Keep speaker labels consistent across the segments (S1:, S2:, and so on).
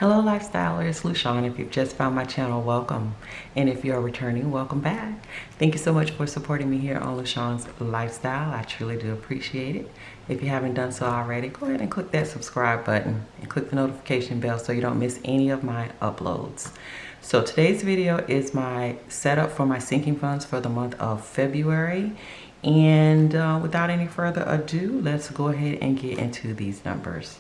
S1: Hello lifestylers, Lushawn. If you've just found my channel, welcome. And if you're returning, welcome back. Thank you so much for supporting me here on Lushawn's Lifestyle. I truly do appreciate it. If you haven't done so already, go ahead and click that subscribe button and click the notification bell so you don't miss any of my uploads. So today's video is my setup for my sinking funds for the month of February. And without any further ado, let's go ahead and get into these numbers.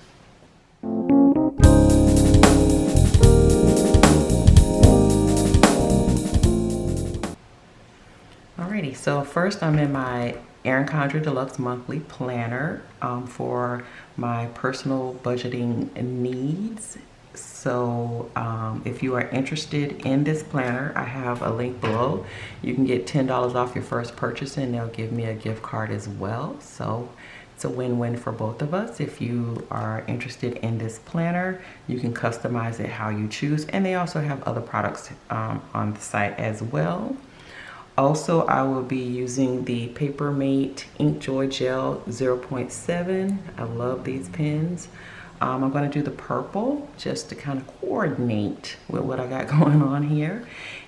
S1: Alrighty, so first I'm in my Erin Condren Deluxe monthly planner for my personal budgeting needs. So if you are interested in this planner, I have a link below. You can get $10 off your first purchase and they'll give me a gift card as well. So it's a win-win for both of us. If you are interested in this planner, you can customize it how you choose. And they also have other products on the site as well. Also, I will be using the Paper Mate Ink Joy Gel 0.7. I love these pens. I'm going to do the purple just to kind of coordinate with what I got going on here.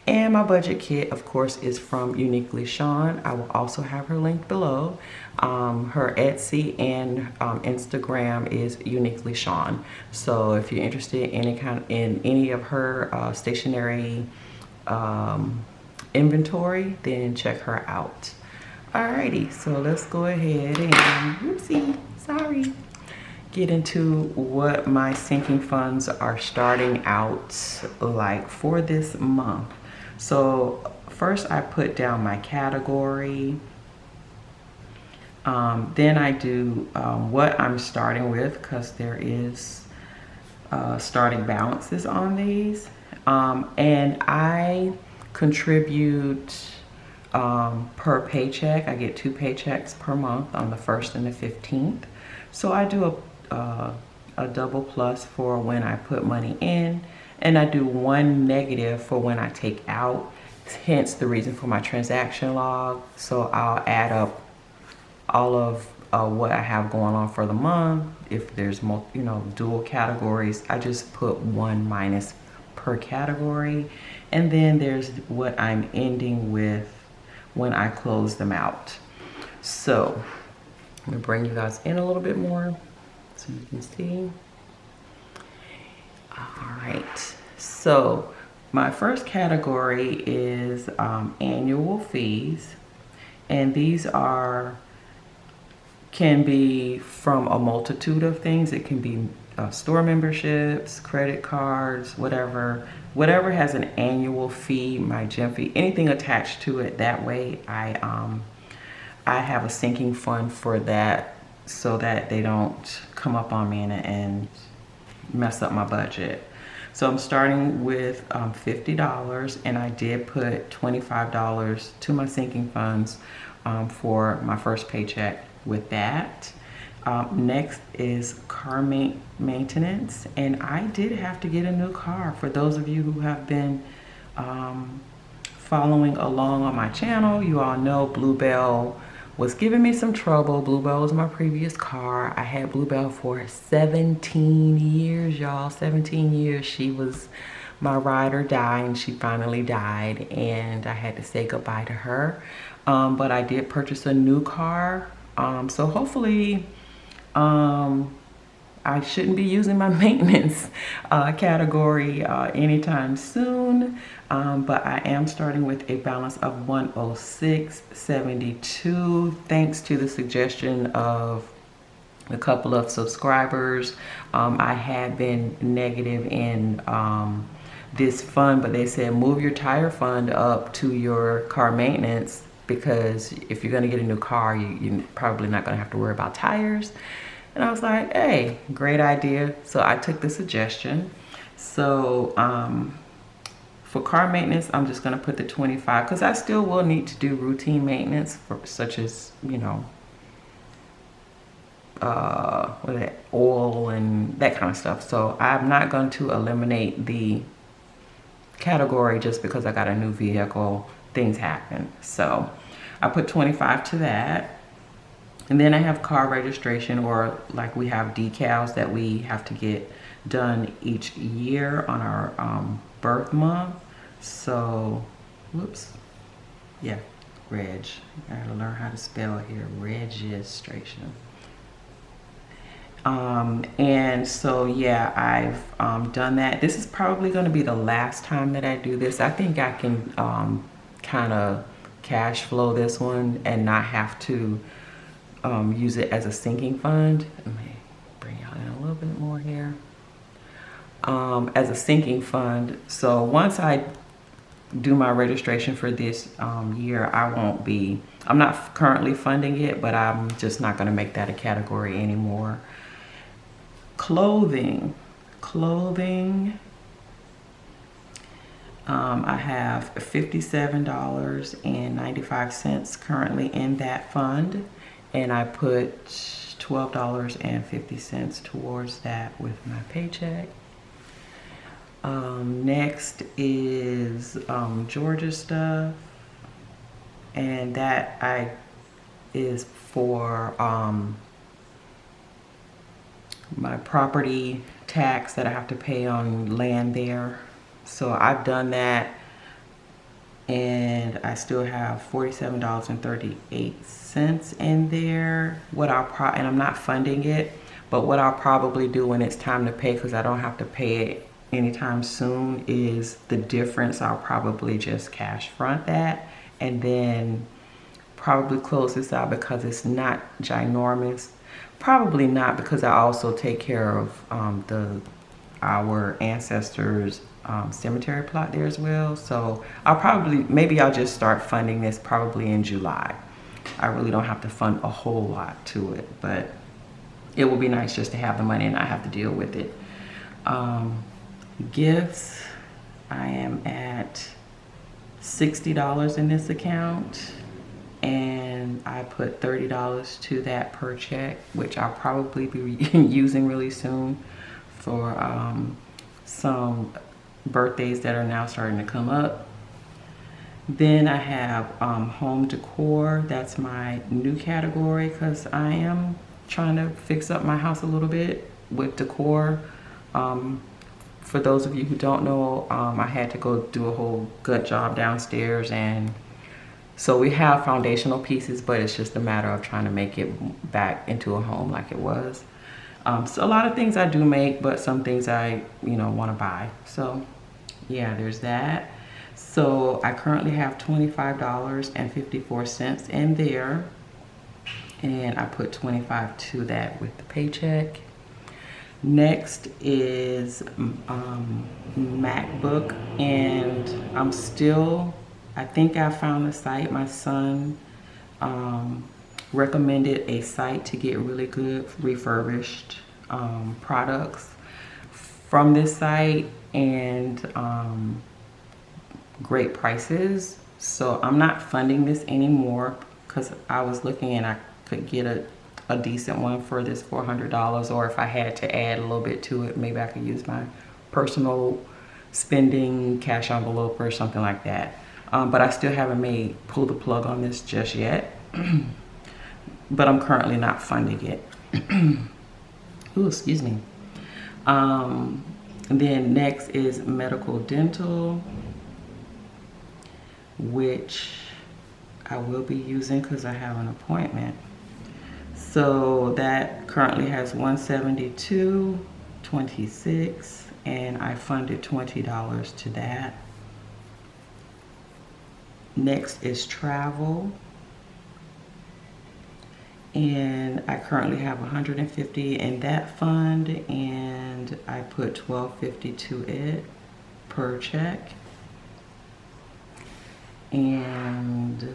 S1: And my budget kit, of course, is from Uniquely Lushawn. I will also have her link below. Her Etsy and Instagram is Uniquely Lushawn. So if you're interested in any of her stationery inventory, then check her out. Alrighty, so let's go ahead and whoopsie, sorry, get into what my sinking funds are starting out like for this month. So first I put down my category, then I do what I'm starting with, because there is starting balances on these, and I contribute per paycheck. I get 2 paychecks per month on the 1st and the 15th. So I do a double plus for when I put money in, and I do 1 negative for when I take out, hence the reason for my transaction log. So I'll add up all of what I have going on for the month. If there's dual categories, I just put 1 minus per category, and then there's what I'm ending with when I close them out. So I'm gonna bring you guys in a little bit more so you can see. All right, so my first category is annual fees, and these can be from a multitude of things. It can be store memberships, credit cards, whatever has an annual fee, my gym fee, anything attached to it. That way I have a sinking fund for that, so that they don't come up on me and mess up my budget. So I'm starting with $50, and I did put $25 to my sinking funds for my first paycheck with that. Next is car maintenance, and I did have to get a new car. For those of you who have been following along on my channel, you all know Bluebell was giving me some trouble. Bluebell was my previous car. I had Bluebell for 17 years, y'all. 17 years. She was my ride or die, and she finally died, and I had to say goodbye to her. But I did purchase a new car, so hopefully I shouldn't be using my maintenance category anytime soon, but I am starting with a balance of $106.72, thanks to the suggestion of a couple of subscribers. I had been negative in this fund, but they said move your tire fund up to your car maintenance, because if you're going to get a new car, you're probably not going to have to worry about tires. And I was like, hey, great idea. So I took the suggestion. So for car maintenance, I'm just going to put the 25, because I still will need to do routine maintenance, such as, oil and that kind of stuff. So I'm not going to eliminate the category just because I got a new vehicle. Things happen. So I put 25 to that. And then I have car registration, or like we have decals that we have to get done each year on our birth month. So, whoops, yeah, reg. I gotta learn how to spell here. Registration. And so yeah, I've done that. This is probably going to be the last time that I do this. I think I can kind of cash flow this one and not have to use it as a sinking fund. Let me bring y'all in a little bit more here. As a sinking fund. So once I do my registration for this year, I'm not currently funding it, but I'm just not going to make that a category anymore. Clothing. I have $57.95 currently in that fund, and I put $12.50 towards that with my paycheck. Next is Georgia stuff, and that is for my property tax that I have to pay on land there. So I've done that, and I still have $47.38 in there. And I'm not funding it, but what I'll probably do when it's time to pay, because I don't have to pay it anytime soon, is the difference. I'll probably just cash front that and then probably close this out because it's not ginormous. Probably not, because I also take care of our ancestors' cemetery plot there as well. So maybe I'll just start funding this probably in July. I really don't have to fund a whole lot to it, but it will be nice just to have the money and not have to deal with it. Gifts, I am at $60 in this account, and I put $30 to that per check, which I'll probably be using really soon for some birthdays that are now starting to come up. Then I have home decor. That's my new category because I am trying to fix up my house a little bit with decor. For those of you who don't know, I had to go do a whole gut job downstairs, and so we have foundational pieces, but it's just a matter of trying to make it back into a home like it was. So a lot of things I do make, but some things I, want to buy. So yeah, there's that. So I currently have $25.54 in there, and I put $25 to that with the paycheck. Next is MacBook, and I think I found the site. My son recommended a site to get really good refurbished products from this site, and great prices. So I'm not funding this anymore because I was looking and I could get a decent one for this $400, or if I had to add a little bit to it, maybe I could use my personal spending cash envelope or something like that. But I still haven't pulled the plug on this just yet. But I'm currently not funding it. Ooh, excuse me. And then next is medical dental, which I will be using because I have an appointment. So that currently has $172.26, and I funded $20 to that. Next is travel, and I currently have $150 in that fund, and I put $12.50 to it per check. And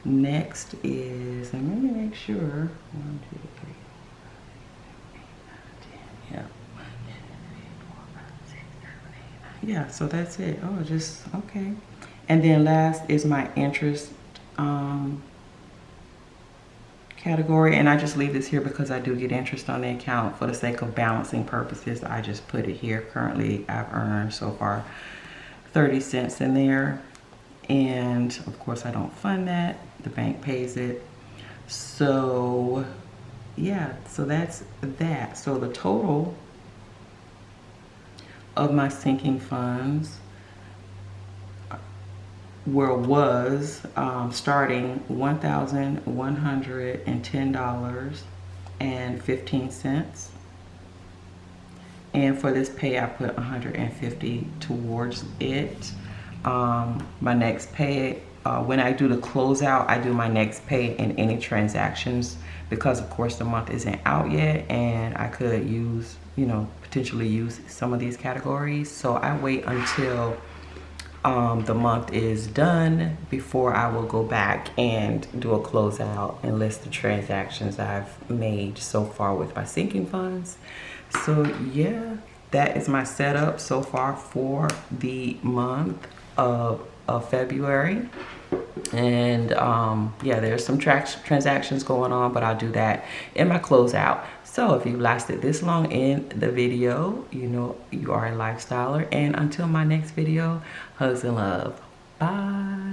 S1: next is, let me make sure, 1, 2, 3, 4, 5, 6, 7, 8, 9, 10, yeah. Yeah, so that's it. Oh, just, okay. And then last is my interest category, and I just leave this here because I do get interest on the account. For the sake of balancing purposes, I just put it here. Currently, I've earned so far 30 cents in there, and of course I don't fund that. The bank pays it. So yeah, so that's that. So the total of my sinking funds was starting $1,110.15. And for this pay, I put 150 towards it. My next pay, when I do the closeout, I do my next pay in any transactions, because of course the month isn't out yet and I could use, potentially use some of these categories. So I wait until the month is done before I will go back and do a closeout and list the transactions I've made so far with my sinking funds. So yeah, that is my setup so far for the month of February. And yeah, there's some transactions going on, but I'll do that in my closeout. So if you lasted this long in the video, you know you are a lifestyler. And until my next video, hugs and love. Bye.